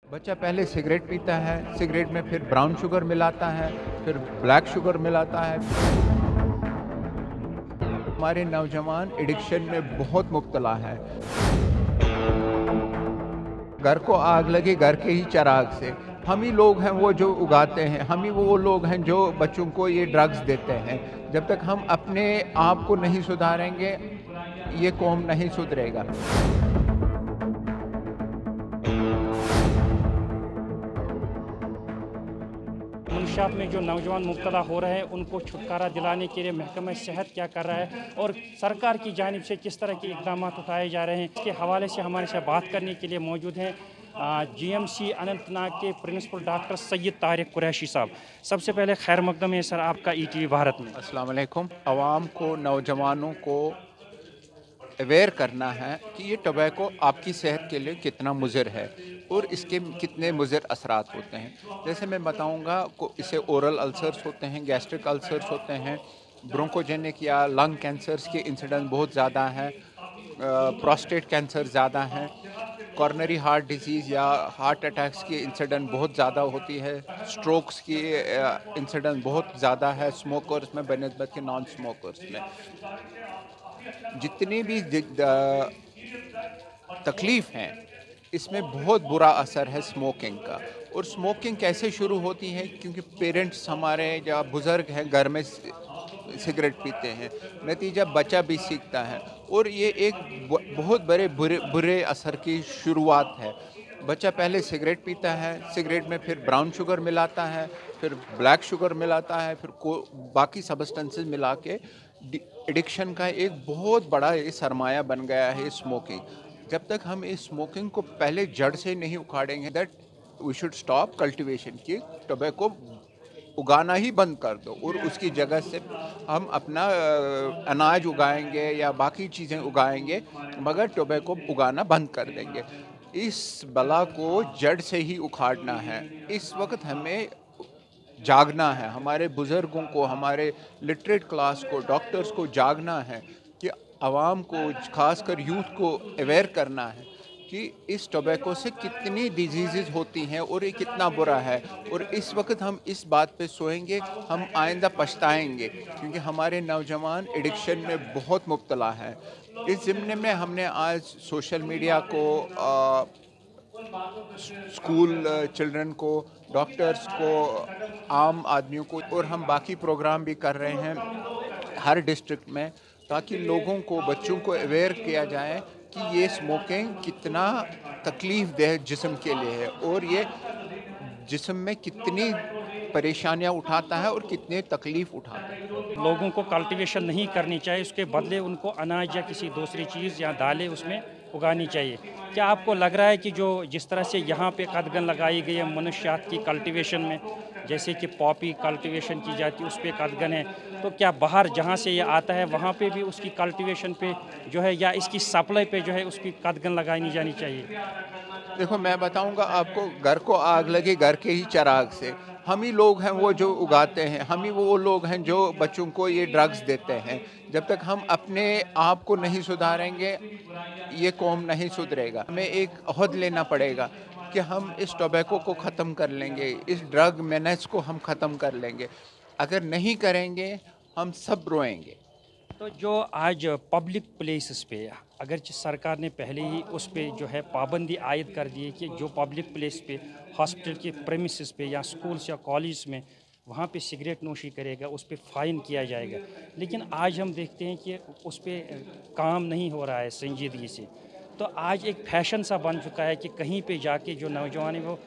बच्चा पहले सिगरेट पीता है, सिगरेट में फिर ब्राउन शुगर मिलाता है, फिर ब्लैक शुगर मिलाता है। हमारे नौजवान एडिक्शन में बहुत मुब्तला है। घर को आग लगे घर के ही चिराग से। हम ही लोग हैं वो जो उगाते हैं, हम ही वो लोग हैं जो बच्चों को ये ड्रग्स देते हैं। जब तक हम अपने आप को नहीं सुधारेंगे, ये कौम नहीं सुधरेगा। मंशात में जो नौजवान मुब्तला हो रहे हैं उनको छुटकारा दिलाने के लिए महकमा सेहत क्या कर रहा है और सरकार की जानिब से किस तरह के इक़दाम उठाए जा रहे हैं, इसके हवाले से हमारे साथ बात करने के लिए मौजूद हैं GMC अनंतनाग के प्रिंसिपल डॉक्टर सैयद तारिक कुरैशी साहब। सबसे पहले खैर मकदम है सर आपका ETV भारत में। अस्सलाम वालेकुम। आवाम को, नौजवानों को अवेयर करना है कि ये टोबैको आपकी सेहत के लिए कितना मुज़र है और इसके कितने मुज़र असरात होते हैं। जैसे मैं बताऊंगा, इससे ओरल अल्सर्स होते हैं, गैस्ट्रिक अल्सर्स होते हैं, ब्रोंकोजेनिक या लंग कैंसर्स के इंसिडेंट बहुत ज़्यादा हैं, प्रोस्टेट कैंसर ज़्यादा हैं, कॉर्नरी हार्ट डिजीज़ या हार्ट अटैक्स की इंसिडेंट बहुत ज़्यादा होती है, स्ट्रोक्स की इंसिडेंट बहुत ज़्यादा है स्मोकर्स में बनस्बत के नॉन स्मोकर्स में। जितनी भी तकलीफ़ हैं, इसमें बहुत बुरा असर है स्मोकिंग का। और स्मोकिंग कैसे शुरू होती है? क्योंकि पेरेंट्स हमारे या बुज़ुर्ग हैं घर में सिगरेट पीते हैं, नतीजा बच्चा भी सीखता है और ये एक बहुत बड़े बुरे असर की शुरुआत है। बच्चा पहले सिगरेट पीता है, सिगरेट में फिर ब्राउन शुगर मिलाता है, फिर ब्लैक शुगर मिलाता है, फिर बाकी सब्सटेंसेस मिला के एडिक्शन का एक बहुत बड़ा ये सरमाया बन गया है स्मोकिंग। जब तक हम इस स्मोकिंग को पहले जड़ से नहीं उखाड़ेंगे, that we should stop cultivation की, टोबैको उगाना ही बंद कर दो और उसकी जगह से हम अपना अनाज उगाएंगे या बाकी चीज़ें उगाएंगे, मगर टोबैको उगाना बंद कर देंगे। इस बला को जड़ से ही उखाड़ना है। इस वक्त हमें जागना है, हमारे बुज़ुर्गों को, हमारे लिटरेट क्लास को, डॉक्टर्स को जागना है कि आवाम को, खासकर यूथ को अवेयर करना है कि इस टोबैको से कितनी डिजीज़ होती हैं और ये कितना बुरा है। और इस वक्त हम इस बात पे सोएंगे, हम आइंदा पछताएंगे, क्योंकि हमारे नौजवान एडिक्शन में बहुत मुब्तला हैं। इस ज़िम्ने में हमने आज सोशल मीडिया को, स्कूल चिल्ड्रन को, डॉक्टर्स को, आम आदमियों को, और हम बाकी प्रोग्राम भी कर रहे हैं हर डिस्ट्रिक्ट में, ताकि लोगों को, बच्चों को अवेयर किया जाए कि ये स्मोकिंग कितना तकलीफ़ देह जिस्म के लिए है और ये जिस्म में कितनी परेशानियां उठाता है और कितनी तकलीफ़ उठाता है। लोगों को कल्टीवेशन नहीं करनी चाहिए, उसके बदले उनको अनाज या किसी दूसरी चीज़ या दालें उसमें उगानी चाहिए। क्या आपको लग रहा है कि जो जिस तरह से यहाँ पे कदगन लगाई गई है मनुष्यात की कल्टीवेशन में, जैसे कि पॉपी कल्टीवेशन की जाती है उस पर कदगन है, तो क्या बाहर जहाँ से ये आता है वहाँ पे भी उसकी कल्टीवेशन पे जो है या इसकी सप्लाई पे जो है उसकी कदगन लगानी जानी चाहिए? देखो, मैं बताऊंगा आपको, घर को आग लगे घर के ही चिराग से। हम ही लोग हैं वो जो उगाते हैं, हम ही वो लोग हैं जो बच्चों को ये ड्रग्स देते हैं। जब तक हम अपने आप को नहीं सुधारेंगे, ये कौम नहीं सुधरेगा। हमें एक अहद लेना पड़ेगा कि हम इस टोबैको को ख़त्म कर लेंगे, इस ड्रग मेनेस को हम ख़त्म कर लेंगे। अगर नहीं करेंगे, हम सब रोएंगे। तो जो आज पब्लिक प्लेसेस पे अगर सरकार ने पहले ही उस पे जो है पाबंदी आयद कर दी है कि जो पब्लिक प्लेस पे, हॉस्पिटल के प्रेमिसेस पे या स्कूल्स या कॉलेज में वहाँ पे सिगरेट नोशी करेगा उस पे फ़ाइन किया जाएगा, लेकिन आज हम देखते हैं कि उस पे काम नहीं हो रहा है संजीदगी से। तो आज एक फैशन सा बन चुका है कि कहीं पे जाके जो नौजवान है वो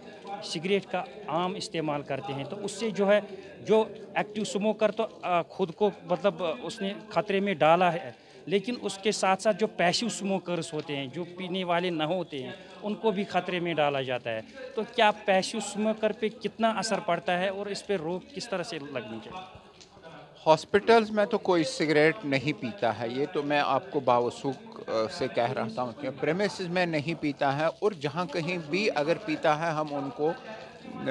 सिगरेट का आम इस्तेमाल करते हैं, तो उससे जो है जो एक्टिव स्मोकर तो खुद को मतलब उसने ख़तरे में डाला है, लेकिन उसके साथ साथ जो पैसिव स्मोकर्स होते हैं, जो पीने वाले न होते हैं, उनको भी ख़तरे में डाला जाता है। तो क्या पैसिव स्मोकर पे कितना असर पड़ता है और इस पे रोक किस तरह से लगनी चाहिए? हॉस्पिटल्स में तो कोई सिगरेट नहीं पीता है, ये तो मैं आपको बावसूख से कह रहा हूँ कि प्रेमिसेस में नहीं पीता है। और जहाँ कहीं भी अगर पीता है, हम उनको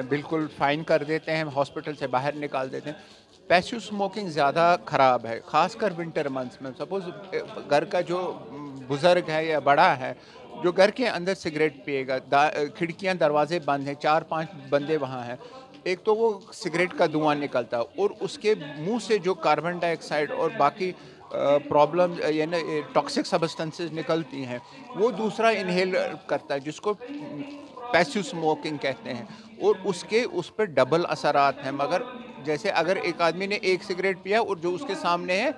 बिल्कुल फ़ाइन कर देते हैं, हॉस्पिटल से बाहर निकाल देते हैं। पैसिव स्मोकिंग ज़्यादा ख़राब है, ख़ासकर विंटर मंथ्स में। सपोज़ घर का जो बुज़ुर्ग है या बड़ा है, جو گھر کے اندر سگریٹ پیے گا، کھڑکیاں دروازے بند ہیں، 4-5 بندے وہاں ہیں، ایک تو وہ سگریٹ کا دھواں نکلتا ہے اور اس کے منہ سے جو کاربن ڈائی آکسائڈ اور باقی پرابلم یعنی ٹاکسک سبسٹنسز نکلتی ہیں، وہ دوسرا انہیل کرتا ہے جس کو پیسو اسموکنگ کہتے ہیں، اور اس پہ ڈبل اثرات ہیں. مگر جیسے اگر ایک آدمی نے ایک سگریٹ پیا اور جو اس کے سامنے ہے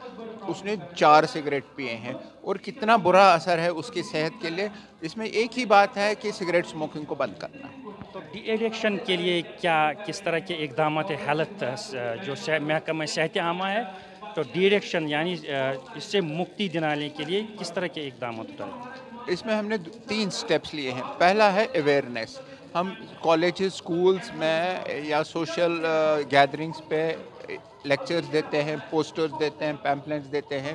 اس نے 4 سگریٹ پیے ہیں، اور کتنا برا اثر ہے اس کی صحت کے لیے. اس میں ایک ہی بات ہے کہ سگریٹ اسموکنگ کو بند کرنا. تو ڈی ایڈکشن کے لیے کس طرح کے اقدامات ہیلتھ جو محکمہ صحت عامہ ہے، تو ڈی ایڈکشن یعنی اس سے مکتی دلانے کے لیے کس طرح کے اقدامات اٹھائے؟ اس میں ہم نے 3 سٹیپس لیے ہیں. پہلا ہے اویئرنیس. ہم کالجز، سکولز میں یا سوشل گیدرنگز پہ لیکچرز دیتے ہیں، پوسٹرز دیتے ہیں، پیمپلنٹس دیتے ہیں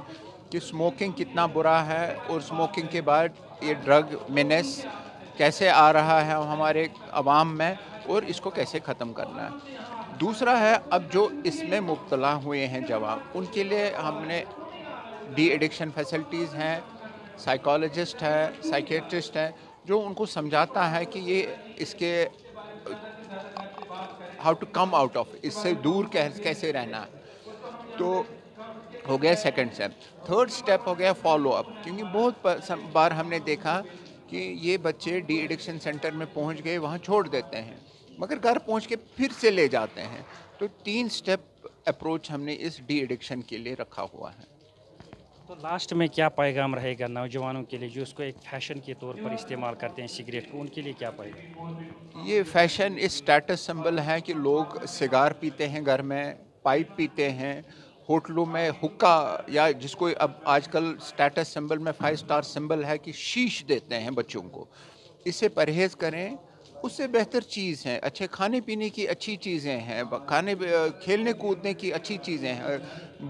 کہ اسموکنگ کتنا برا ہے، اور اسموکنگ کے بعد یہ ڈرگ مینس کیسے آ رہا ہے ہمارے عوام میں، اور اس کو کیسے ختم کرنا ہے. دوسرا ہے اب جو اس میں مبتلا ہوئے ہیں جوان، ان کے لیے ہم نے ڈی ایڈکشن فیسلٹیز ہیں، سائیکالوجسٹ ہے، سائیکیٹرسٹ ہے، جو ان کو سمجھاتا ہے کہ یہ اس کے how to come out of, اس سے دور کیسے رہنا ہے. تو ہو گیا سیکنڈ اسٹیپ. تھرڈ اسٹیپ ہو گیا فالو اپ، کیونکہ بہت بار ہم نے دیکھا کہ یہ بچے ڈی ایڈکشن سینٹر میں پہنچ گئے، وہاں چھوڑ دیتے ہیں، مگر گھر پہنچ کے پھر سے لے جاتے ہیں. تو 3 اسٹیپ اپروچ ہم نے اس ڈی ایڈکشن کے لیے رکھا ہوا ہے. تو لاسٹ میں کیا پیغام رہے گا نوجوانوں کے لیے جو اس کو ایک فیشن کے طور پر استعمال کرتے ہیں سگریٹ کو، ان کے لیے کیا پیغام؟ یہ فیشن اس اسٹیٹس سمبل ہے کہ لوگ سگار پیتے ہیں گھر میں، پائپ پیتے ہیں، ہوٹلوں میں حکا، یا جس کو اب آج کل اسٹیٹس سمبل میں 5 اسٹار سمبل ہے کہ شیش دیتے ہیں بچوں کو. اس سے پرہیز کریں. اس سے بہتر چیز ہے، اچھے کھانے پینے کی اچھی چیزیں ہیں، کھیلنے کودنے کی اچھی چیزیں ہیں.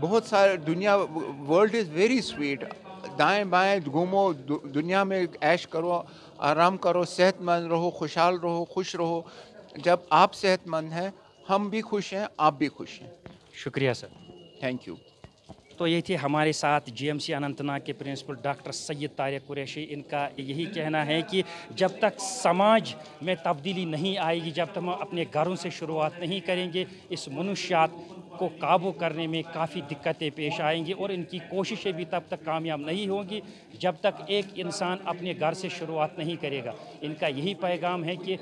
بہت سارے ورلڈ از ویری سویٹ. دائیں بائیں گھومو، دنیا میں عیش کرو، آرام کرو، صحت مند رہو، خوشحال رہو، خوش رہو. جب آپ صحت مند ہیں، ہم بھی خوش ہیں، آپ بھی خوش ہیں. شکریہ سر. Thank you. تو یہ تھے ہمارے ساتھ G M C Anant Nag کے پرنسپل ڈاکٹر سید طارق قریشی. ان کا یہی کہنا ہے کہ جب تک سماج میں تبدیلی نہیں آئے گی، جب تک ہم اپنے گھروں سے شروعات نہیں کریں گے، اس منشیات کو قابو کرنے میں کافی دقتیں پیش آئیں گی، اور ان کی کوششیں بھی تب تک کامیاب نہیں ہوں گی جب تک ایک انسان اپنے گھر سے شروعات نہیں کرے گا. ان کا یہی پیغام ہے کہ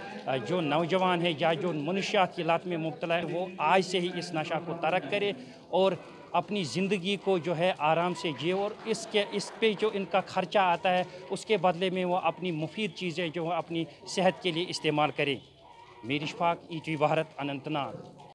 جو نوجوان ہے یا جو منشیات کی لت میں مبتلا ہے، وہ آج سے ہی اس نشہ کو ترک کرے اور اپنی زندگی کو جو ہے آرام سے جیے، اور اس پہ جو ان کا خرچہ آتا ہے اس کے بدلے میں وہ اپنی مفید چیزیں جو اپنی صحت کے لیے استعمال کریں. Mir Ishfaq, E T V Bharat, Anant Nag.